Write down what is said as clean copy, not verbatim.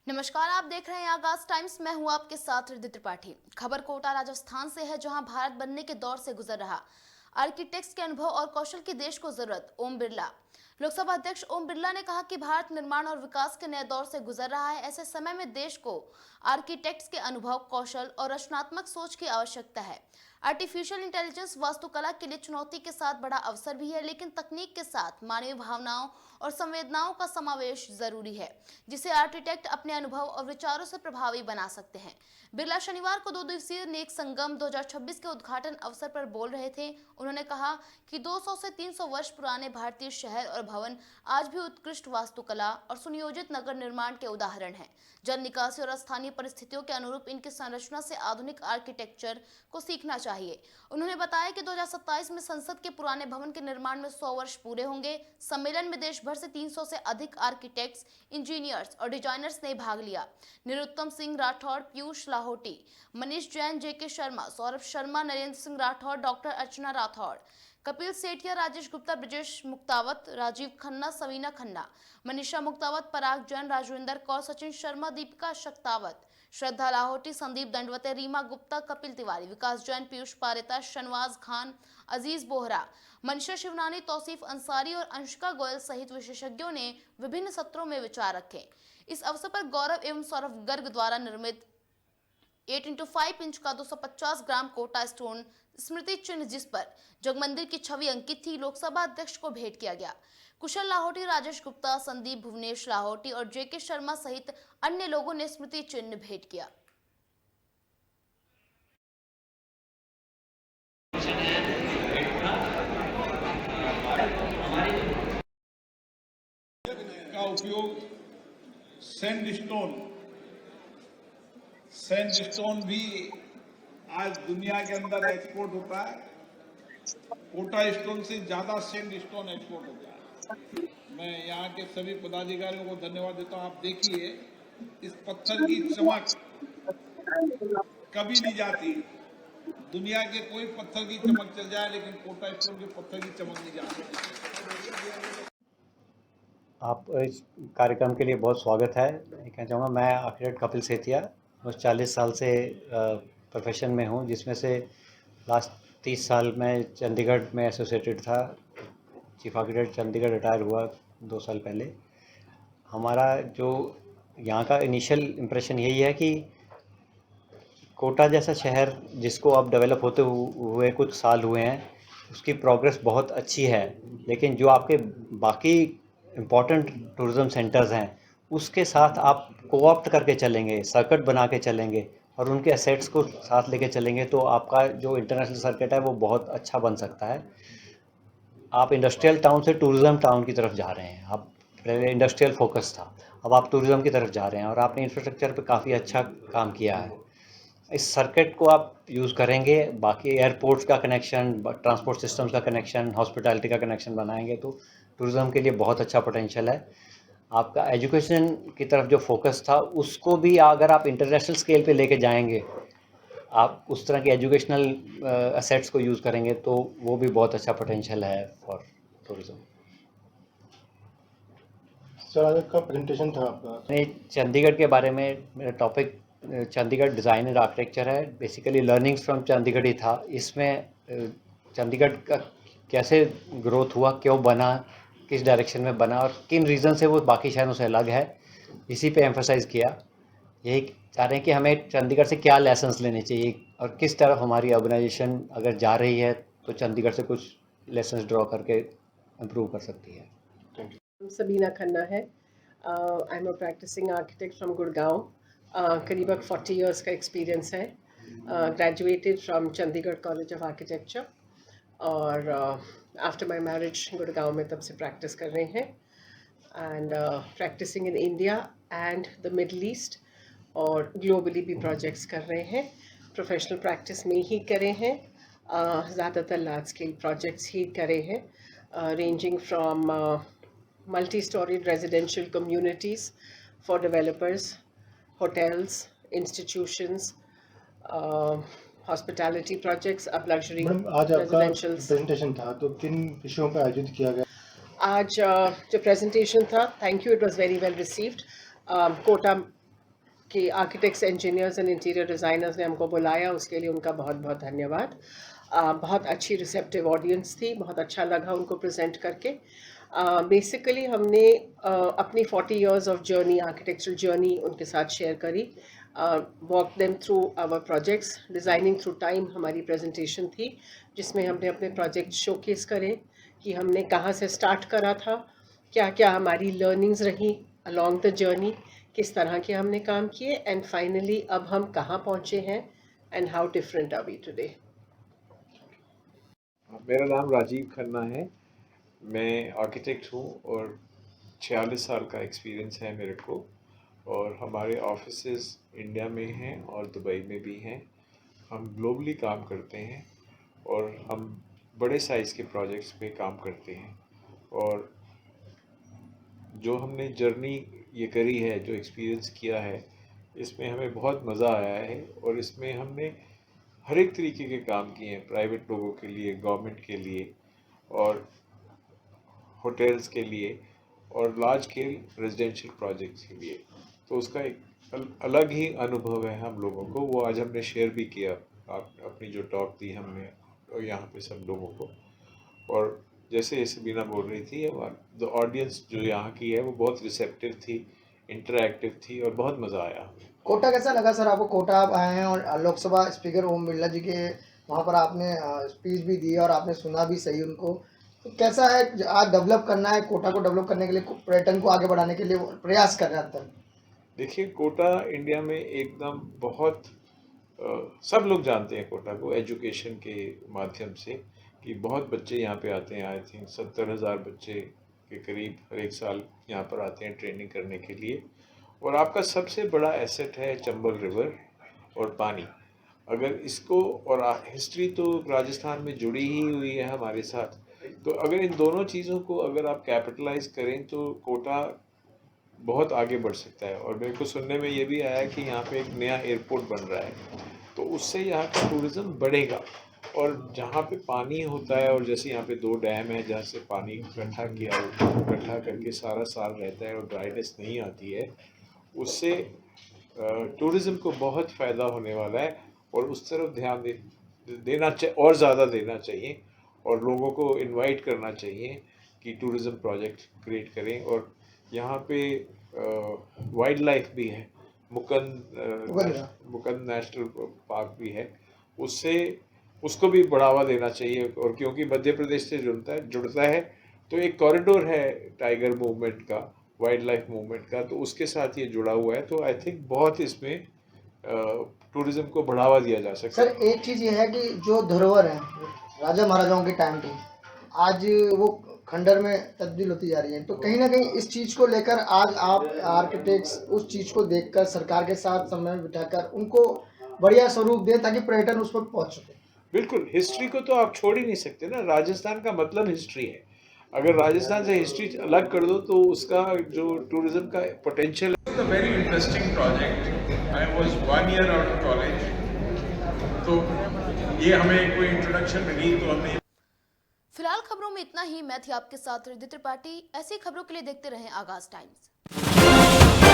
नमस्कार, आप देख रहे हैं आगाज टाइम्स। मैं हूं आपके साथ रिद्धि त्रिपाठी। खबर कोटा राजस्थान से है, जहां भारत बनने के दौर से गुजर रहा आर्किटेक्ट्स के अनुभव और कौशल की देश को जरूरत। ओम बिरला। लोकसभा अध्यक्ष ओम बिरला ने कहा कि भारत निर्माण और विकास के नए दौर से गुजर रहा है। ऐसे समय में देश को आर्किटेक्ट्स के अनुभव, कौशल और रचनात्मक सोच की आवश्यकता है। आर्टिफिशियल इंटेलिजेंस वास्तुकला के लिए चुनौती के साथ बड़ा अवसर भी है, लेकिन तकनीक के साथ मानवीय भावनाओं और संवेदनाओं का समावेश जरूरी है, जिसे आर्किटेक्ट अपने अनुभव और विचारों से प्रभावी बना सकते हैं। बिरला शनिवार को 2 दिवसीय नेक संगम 2026 के उद्घाटन अवसर पर बोल रहे थे। उन्होंने कहा कि 200 से 300 वर्ष पुराने भारतीय शहर और भवन आज भी उत्कृष्ट वास्तुकला और सुनियोजित नगर निर्माण के उदाहरण हैं। जल निकासी और स्थानीय परिस्थितियों के अनुरूप इनकी संरचना से आधुनिक आर्किटेक्चर को सीखना चाहिए। उन्होंने बताया कि 2027 में संसद के पुराने भवन के निर्माण में 100 वर्ष पूरे होंगे। सम्मेलन में देश भर से 300 से अधिक आर्किटेक्ट्स, इंजीनियर्स और डिजाइनर्स ने भाग लिया। निरुत्तम सिंह राठौड़, पीयूष लाहोटी, मनीष जैन, जेके शर्मा, सौरभ शर्मा, नरेंद्र सिंह राठौड़, डॉक्टर अर्चना राठौड़, कपिल सेठिया, राजेश गुप्ता, ब्रजेश मुक्तावत, राजीव खन्ना, सवीना खन्ना, मनीषा मुक्तावत, पराग जैन, राजविंदर कौर, सचिन शर्मा, दीपिका शक्तावत, श्रद्धा लाहोटी, संदीप दंडवते, रीमा गुप्ता, कपिल तिवारी, विकास जैन, पीयूष पारेता, शनवाज खान, अजीज बोहरा, मनीषा शिवनानी, तौसीफ अंसारी और अंशिका गोयल सहित विशेषज्ञों ने विभिन्न सत्रों में विचार रखे। इस अवसर पर गौरव एवं सौरभ गर्ग द्वारा निर्मित 8x5 इंच का 250 ग्राम कोटा स्टोन स्मृति चिन्ह, जिस पर जगमंदिर की छवि अंकित थी, लोकसभा अध्यक्ष को भेंट किया गया। कुशल लाहोटी, राजेश गुप्ता, संदीप, भुवनेश लाहोटी और जेके शर्मा सहित अन्य लोगों ने स्मृति चिन्ह भेंट किया। का उपयोग सैंडस्टोन भी आज दुनिया के अंदर एक्सपोर्ट होता है। कोटा स्टोन से ज्यादा सैंडस्टोन एक्सपोर्ट होता है। मैं यहाँ के सभी पदाधिकारियों को धन्यवाद देता हूँ। आप देखिए, इस पत्थर की चमक कभी नहीं जाती। दुनिया के कोई पत्थर की चमक चल जाए, लेकिन कोटा स्टोन के पत्थर की चमक नहीं जाती। आप इस कार्यक्रम के लिए बहुत स्वागत है। मैं कहना चाहूँगा, मैं आर्किटेक्ट कपिल सेठिया बस 40 साल से प्रोफेशन में हूँ, जिसमें से लास्ट 30 साल मैं चंडीगढ़ में एसोसिएटेड था। चीफ आर्किटेक्ट चंडीगढ़ रिटायर हुआ 2 साल पहले। हमारा जो यहाँ का इनिशियल इम्प्रेशन यही है कि कोटा जैसा शहर, जिसको अब डेवलप होते हुए कुछ साल हुए हैं, उसकी प्रोग्रेस बहुत अच्छी है, लेकिन जो आपके बाकी इम्पॉर्टेंट टूरिज़्म सेंटर्स हैं, उसके साथ आप कोऑप्ट करके चलेंगे, सर्किट बना के चलेंगे और उनके एसेट्स को साथ लेके चलेंगे, तो आपका जो इंटरनेशनल सर्किट है वो बहुत अच्छा बन सकता है। आप इंडस्ट्रियल टाउन से टूरिज़्म टाउन की तरफ जा रहे हैं। आप पहले इंडस्ट्रियल फोकस था, अब आप टूरिज़्म की तरफ जा रहे हैं और आपने इंफ्रास्ट्रक्चर पे काफ़ी अच्छा काम किया है। इस सर्किट को आप यूज़ करेंगे, बाकी एयरपोर्ट्स का कनेक्शन, ट्रांसपोर्ट सिस्टम्स का कनेक्शन, हॉस्पिटैलिटी का कनेक्शन बनाएंगे, तो टूरिज़्म के लिए बहुत अच्छा पोटेंशियल है। आपका एजुकेशन की तरफ जो फोकस था, उसको भी अगर आप इंटरनेशनल स्केल पे लेके जाएंगे, आप उस तरह के एजुकेशनल असेट्स को यूज़ करेंगे, तो वो भी बहुत अच्छा पोटेंशियल है फॉर टूरिज़्म। सर, आज का प्रेजेंटेशन था आपका। चंडीगढ़ के बारे में मेरा topic Chandigarh design and architecture है। बेसिकली लर्निंग्स फ्रॉम चंडीगढ़ ही था। इसमें चंडीगढ़ का कैसे ग्रोथ हुआ, क्यों बना, किस डायरेक्शन में बना और किन रीज़न से वो बाकी शहरों से अलग है, इसी पे एम्फसाइज़ किया। यही चाह रहे हैं कि हमें चंडीगढ़ से क्या लेसन्स लेने चाहिए और किस तरफ हमारी ऑर्गेनाइजेशन अगर जा रही है तो चंडीगढ़ से कुछ लेसन्स ड्रॉ करके इम्प्रूव कर सकती है। सबीना खन्ना है। I am a practicing architect from Gurgaon. करीब 40 इयर्स का एक्सपीरियंस है। Graduated from Chandigarh college of architecture और आफ्टर माय मैरिज गुड़गांव में तब से प्रैक्टिस कर रहे हैं and practicing in India and the Middle East और ग्लोबली भी प्रोजेक्ट्स कर रहे हैं। प्रोफेशनल प्रैक्टिस में ही करे हैं, ज़्यादातर लार्ज स्केल प्रोजेक्ट्स ही करे हैं, ranging from multi-storied residential communities for developers, hotels, institutions, hospitality projects, अब luxury आज आपका residentials। प्रेजेंटेशन था, तो किन विषयों पर आयोजित किया गया? आज जो प्रेजेंटेशन था, thank you, it was very well received. Kota कि architects, engineers and interior designers ने हमको बुलाया, उसके लिए उनका बहुत बहुत धन्यवाद। बहुत अच्छी रिसेप्टिव ऑडियंस थी, बहुत अच्छा लगा उनको प्रेजेंट करके। बेसिकली हमने अपनी 40 years of journey, architectural journey उनके साथ शेयर करी। Walk them through our projects, designing through time हमारी प्रेजेंटेशन थी, जिसमें हमने अपने प्रोजेक्ट शोकेस करे कि हमने कहाँ से स्टार्ट करा था, क्या क्या हमारी लर्निंग्स रही अलॉन्ग द जर्नी, किस तरह के हमने काम किए, एंड फाइनली अब हम कहाँ पहुँचे हैं and how different are we today. मेरा नाम राजीव खन्ना है। मैं आर्किटेक्ट हूँ और 46 साल का एक्सपीरियंस है मेरे को, और हमारे ऑफिसेस इंडिया में हैं और दुबई में भी हैं। हम ग्लोबली काम करते हैं और हम बड़े साइज़ के प्रोजेक्ट्स पे काम करते हैं। और जो हमने जर्नी ये करी है, जो एक्सपीरियंस किया है, इसमें हमें बहुत मज़ा आया है। और इसमें हमने हर एक तरीके के काम किए हैं, प्राइवेट लोगों के लिए, गवर्नमेंट के लिए, और होटल्स के लिए, और लार्ज स्केल रेजिडेंशियल प्रोजेक्ट्स के लिए। तो उसका एक अलग ही अनुभव है हम लोगों को, वो आज हमने शेयर भी किया। अपनी जो टॉक दी हमने और यहाँ पे सब लोगों को, और जैसे सबीना बोल रही थी, द ऑडियंस जो यहाँ की है वो बहुत रिसेप्टिव थी, इंटरैक्टिव थी, और बहुत मज़ा आया। कोटा कैसा लगा सर आपको? कोटा आप आए हैं और लोकसभा स्पीकर ओम बिरला जी के वहाँ पर आपने स्पीच भी दी और आपने सुना भी सही उनको। तो कैसा है, आज डेवलप करना है कोटा को, डेवलप करने के लिए, पर्यटन को आगे बढ़ाने के लिए प्रयास कर रहे हैं अंतर? देखिए, कोटा इंडिया में एकदम बहुत सब लोग जानते हैं कोटा को एजुकेशन के माध्यम से, कि बहुत बच्चे यहाँ पे आते हैं। आई थिंक 70,000 बच्चे के करीब हर एक साल यहाँ पर आते हैं ट्रेनिंग करने के लिए। और आपका सबसे बड़ा एसेट है चंबल रिवर और पानी। अगर इसको, और हिस्ट्री तो राजस्थान में जुड़ी ही हुई है हमारे साथ, तो अगर इन दोनों चीज़ों को अगर आप कैपिटलाइज करें तो कोटा बहुत आगे बढ़ सकता है। और मेरे को सुनने में ये भी आया कि यहाँ पे एक नया एयरपोर्ट बन रहा है, तो उससे यहाँ का टूरिज़्म बढ़ेगा। और जहाँ पे पानी होता है, और जैसे यहाँ पे 2 डैम है जहाँ से पानी इकट्ठा करके सारा साल रहता है और ड्राइनेस नहीं आती है, उससे टूरिज़्म को बहुत फ़ायदा होने वाला है। और उस तरफ ध्यान देना चाहिए, और ज़्यादा देना चाहिए, और लोगों को इनवाइट करना चाहिए कि टूरिज़्म प्रोजेक्ट क्रिएट करें। और यहाँ पे वाइल्ड लाइफ भी है, मुकंद नेशनल पार्क भी है, उसको भी बढ़ावा देना चाहिए। और क्योंकि मध्य प्रदेश से जुड़ता है तो एक कॉरिडोर है टाइगर मूवमेंट का, वाइल्ड लाइफ मूवमेंट का, तो उसके साथ ये जुड़ा हुआ है। तो आई थिंक बहुत इसमें टूरिज्म को बढ़ावा दिया जा सकता है। सर एक चीज़ ये है कि जो धरोहर है राजा महाराजाओं के टाइम की, आज वो खंडर में तब्दील होती जा रही है। तो कहीं ना कहीं इस चीज़ को लेकर आज आप आर्किटेक्ट्स उस चीज़ को देखकर सरकार के साथ समय बिठाकर उनको बढ़िया स्वरूप दें ताकि पर्यटन उस पर पहुँच सके। बिल्कुल, हिस्ट्री को तो आप छोड़ ही नहीं सकते ना। राजस्थान का मतलब हिस्ट्री है। अगर राजस्थान से हिस्ट्री अलग कर दो तो उसका जो टूरिज्म का पोटेंशियल है। It's a very interesting project. I was 1 year out of college. तो ये हमें कोई इंट्रोडक्शन मिली तो हमने। फिलहाल खबरों में इतना ही। मैं थी आपके साथ रिद्धि त्रिपाठी। ऐसी खबरों के लिए देखते रहें आगाज टाइम्स।